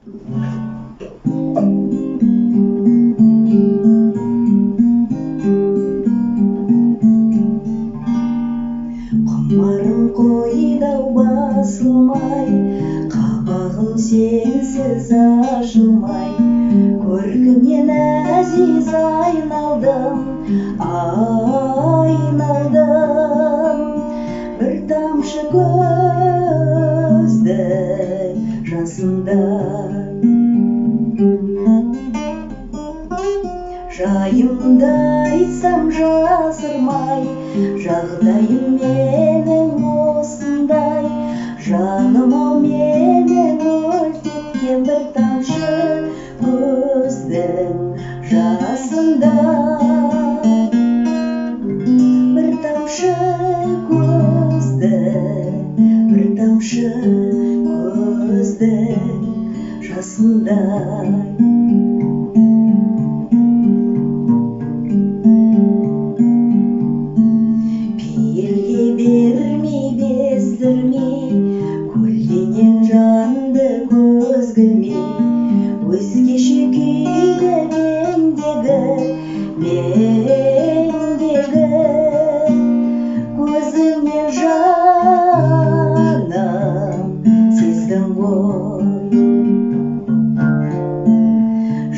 Құмарым қойдау басылмай, қабағым сенсіз ашылмай, көркіңнен әзиз айналдым, айналдым. Бір тамшы көздің жасындай, жайымды айтсам жасырмай, жағдайым менің осындай. Жаным-ау, менің өлтеткен бір тамшы көздің жасындай. Бір тамшы көздің, бір тамшы көздің жасындай. Көлденең жанды көзгілмей, өзгеше күйді мендегі. Көзіңнен жаным сездің ғой,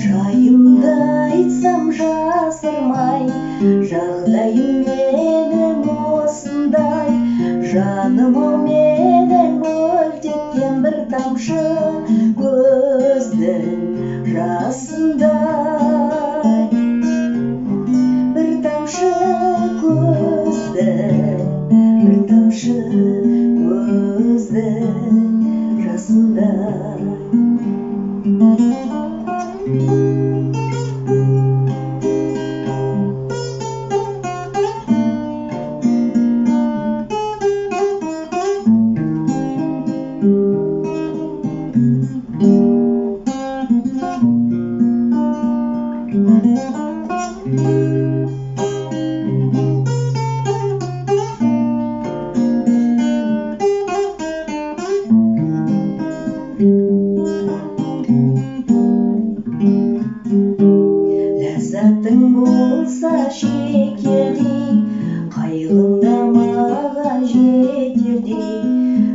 жайымды айтсам жасырмай, жағдайым менің осындай. Жаным-ау, менің өлтеткен бір тамшы көздің жасындай. Бір тамшы көздің, бір тамшы көздің жасындай. Ләззатың болса шекердей, қайғыңда маған жетердей.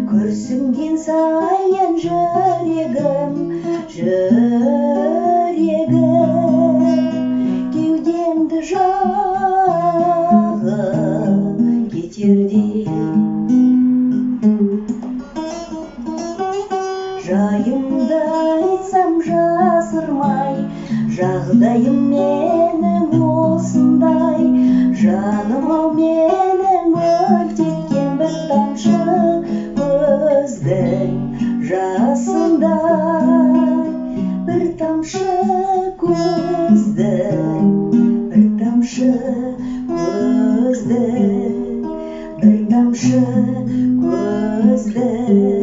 Күрсінген сайын жүрегім, кеудемді жағып кетердей. Жайымды айтсам жасырмай, жағдайым менің осындай. Жаным-ау, менің өлтеткен бір тамшы көздің жасындай. Бір тамшы көздің, бір тамшы көздің, бір тамшы көздің